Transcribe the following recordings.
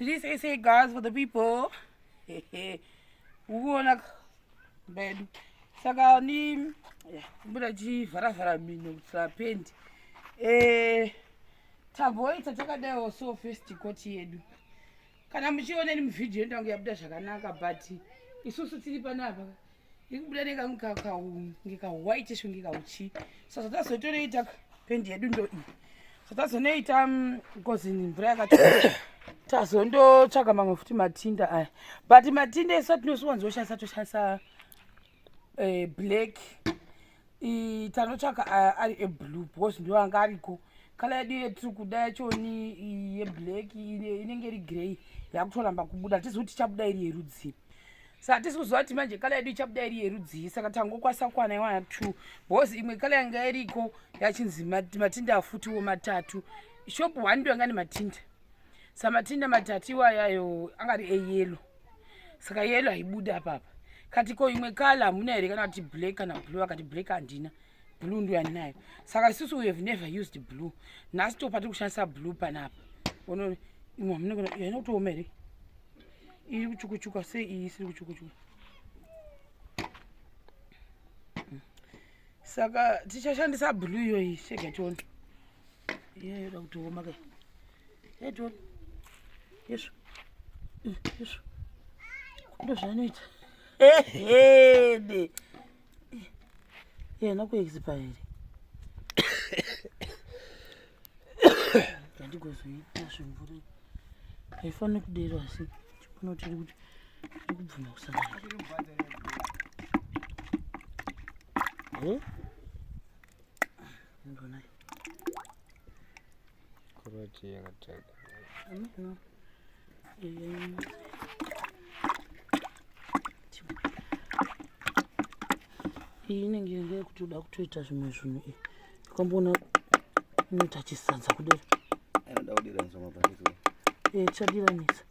So this say guys for the people. Uona bedu. Saka ni buda chi vara mino pendi. Taboita takadawo so first koti yedu. Kana muchiona ni video ndangu yabuda zvakanaka but isusu tiri panapa. Ikubuda ngika white shungika uchi. Sasa tazotoita pendi yedu ndo iyi. Tazonoita because mvura yakati tazonotsvaga mamwe futi matinda aya but matinda esu atinowanzoshandisa toshandisa black tanotsvaga ari eblue because ndo anga ariko kala yedu yetuku da yachoni yeblack inenge iri grey yakutoramba kubuda hatizikuti ichabuda iri yerudzi saka hatisi kuziva kuti manje kala yedu ichabuda iri yerudzi saka tangokwasa kwana iwana 2 because imwe kala yanga iriko yachinzi matinda afutiwo matatu shop 1 ndo yanga nematinda samatinda matatu iwayayo angari eyellow saka yellow haibuda apapa katiko imwe kala hamuna here kana kuti black kana blue akati black handina blue ndo yandinayo saka isusu we have never used blue nhasi topati kushandisa blue panapa ono imwe hamunogona yainotooma here iri kuchukuchuka sei iyi isiri kuchukuchuka saka tichashandisa blue iyoyi shega tione yoda kutooma kai yetione yesu yesu ndo zvanoita ehede yena kuexpire ndandigozoita zvimvura haifaniri kudero asi chipona tiri kuti tiri kubvuma kusangana ndonai kuroti yakataga iyi inenge ngeyekuti uda kutoita zvimwe zvinhu ikamboona inoita chisanza kudera anoda kudiranisa mabhatisi tichadiranisa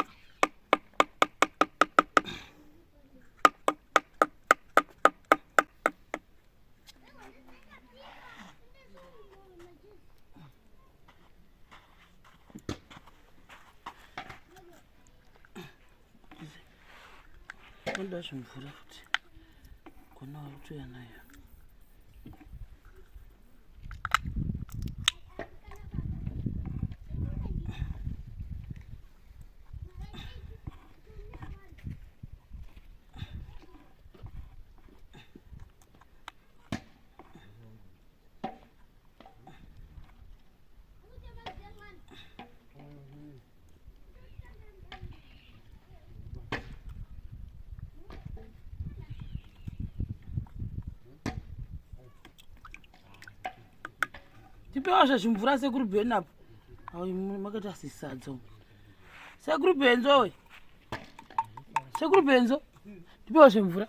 oda zvimvura futi kona wakutoya nayo tipewa zvazvimvura sekuru bhenapo makaita sisadzo sekuru bhenzo we sekuru bhenzo tipewa zvimvura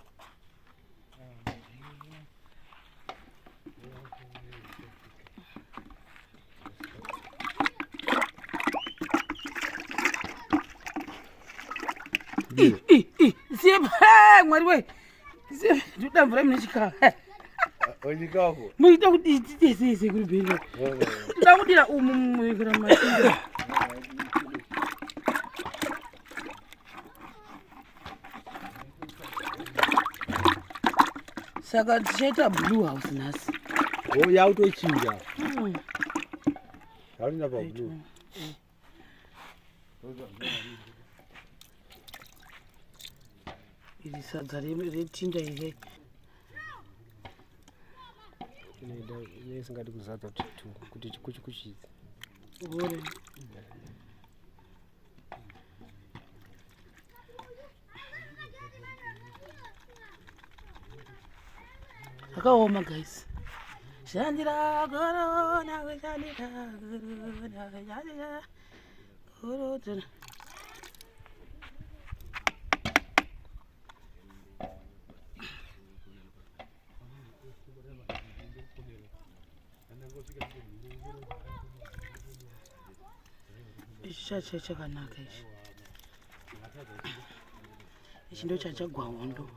siye mwari we ndoda mvura mune chikava ochikafu muita kuti titesese kuri bhenzo toda kudira umu mumwekera matinda saka tichaita blue house nhasi yautochinja yakuinda pablue iri sadza retinda ire isingadi kuzadza kuti chikuchidzi ore akaoma guys shandira korona weshandira korona weshandira korona ichi chakanaka ichi ndo chachagwahondo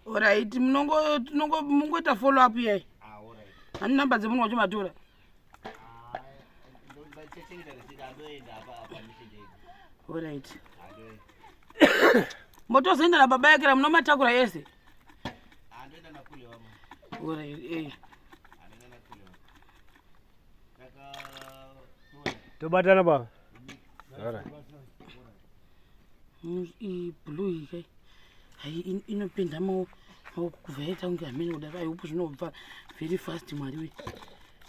alright mungoita follow up yai hani namba dzemunhu wachomatora Alright. Motozoenda na baba yake munomatakura yese. Alright. Tobatana baba. Alright. Blue kai. Hai inopinda kuvhaita kunge hamene kudai upu zvinobva very fast mwari we.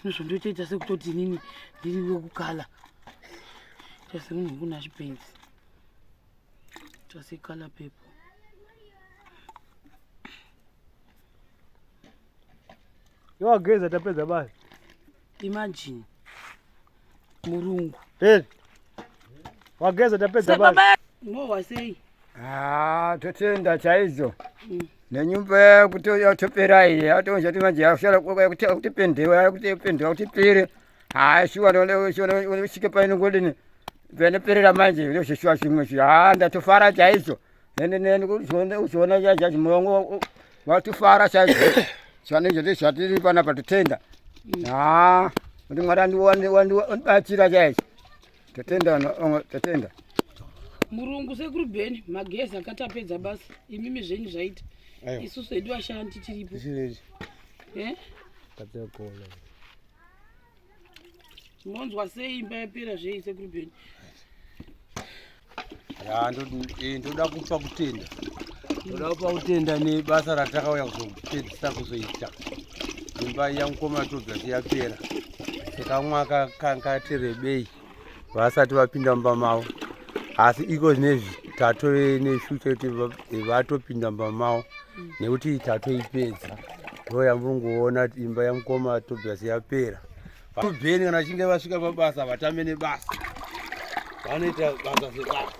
Nozondoita sekutoti nini ndiri wekukala. Just kuna chipenzi. Just color paper. Yogeza tapedza basi. Imagine. Murungu. Wageza tapedza basi. No wasei. Totenda chaizo. Nenyumba yakuti yatopera iyi atonja timaje yashala kuti pendewa kuti pendewa kuti pere. Shuwa leo shike paino godini. Vene perera manje leo shishwa shimwe shi. Ndatofara chaizo. Nene kuzoona jaji mongo watufara chaizo. Chane jodi shatiri pana patotenda. Ndi mwarandi wandibachira chaizo. Totenda. Murungu sekuru Beni magezi akatapedza basi imimi zvenyu zvaita isusu edu ashandi tiripo Tatekona. Monzwa sei imba yapera zvei sekuru Beni. Ndoda kupa kutenda. Ndoda kupa kutenda nebasa ratakauya kuzopedzisa kuzoita. Imba yamukoma Tobias yapera. Saka mwaka kankati rebei vasati vapinda mumba mavo. Asi iko nezvitato neshucho kuti vatopinda mumba mavo nekuti itato ipedza. Ndo yambongoona kuti imba yamukoma Tobias yapera. Beni kana chinge vasvika pabasa vatame nebasa. Vanoita basa sebasa.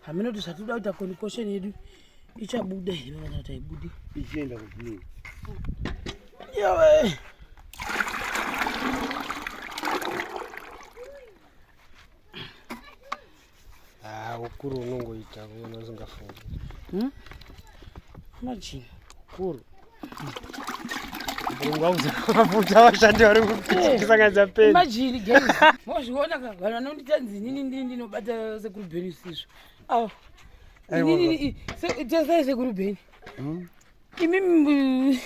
Hamina kuti zvatoda kuita concoction yedu ichabuda here kana kuti haibudi Ichienda kublue. yawe Ukuru unongoita kuona usingafungi. Imagine. Ukuru. Mungu auzafuta washandi vari kusanganisa peni. Imagine guys. Mozviona ka vanhu vanondita nini ndinobata sekuru Beni isizvo. Nini tesai sekuru Beni. Imimi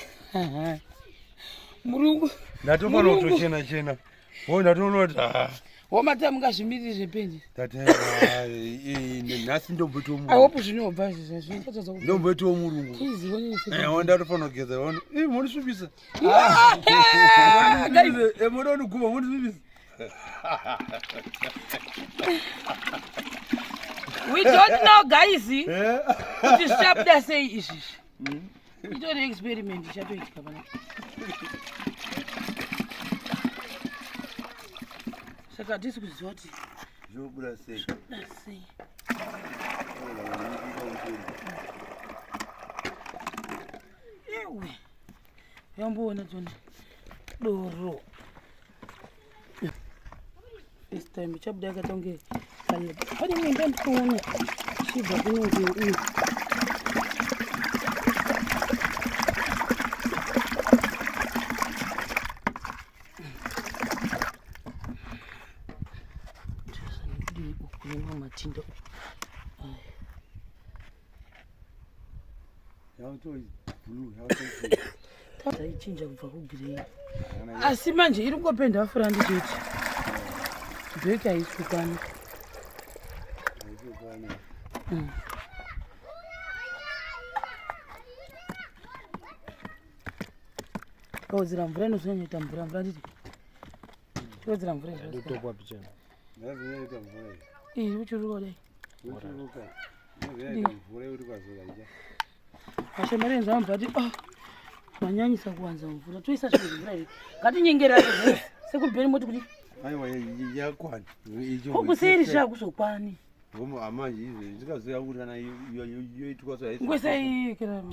Murungu. Ndatofana kutochena. Ndatoona kuti Wamata mungazvimiriri zvependi. nhasi ndombotiwo Aihope zvinobva izvi. ndombotiwo murungu. Ndatofana kugeza. Munisvibisa. Munoda kundiguma munisvibisa. We don't know guys. Kuti zvichabuda sei izvi. Itori experiment ichatoitika pana. Saka hatisi kuziva kuti zvobuda sei. Ewe yamboona tona doro this time ichabuda yakatonge kanya pane mwenda ndikuona chibva kunonge matinda taichinja kubva kugrey asi manje iri kungopenda afura ndichoti bheki haisukani kaudzira mvura inozonyanyaita mvura nditi tiodzira mvura Ndotopwa pichana. uchiruka kudai Mvura uri kwazola ija. vashamarenza vambva ati manyanyisa kuwanza mvura toisa zvinhu mvura iyi ngatinyengerera sekuru Beni moti kuti Aiwa yakwana. kokuseri zvakuzokwani Manje izvi ndikazoya kuti kana yoitwa so ngwesai kera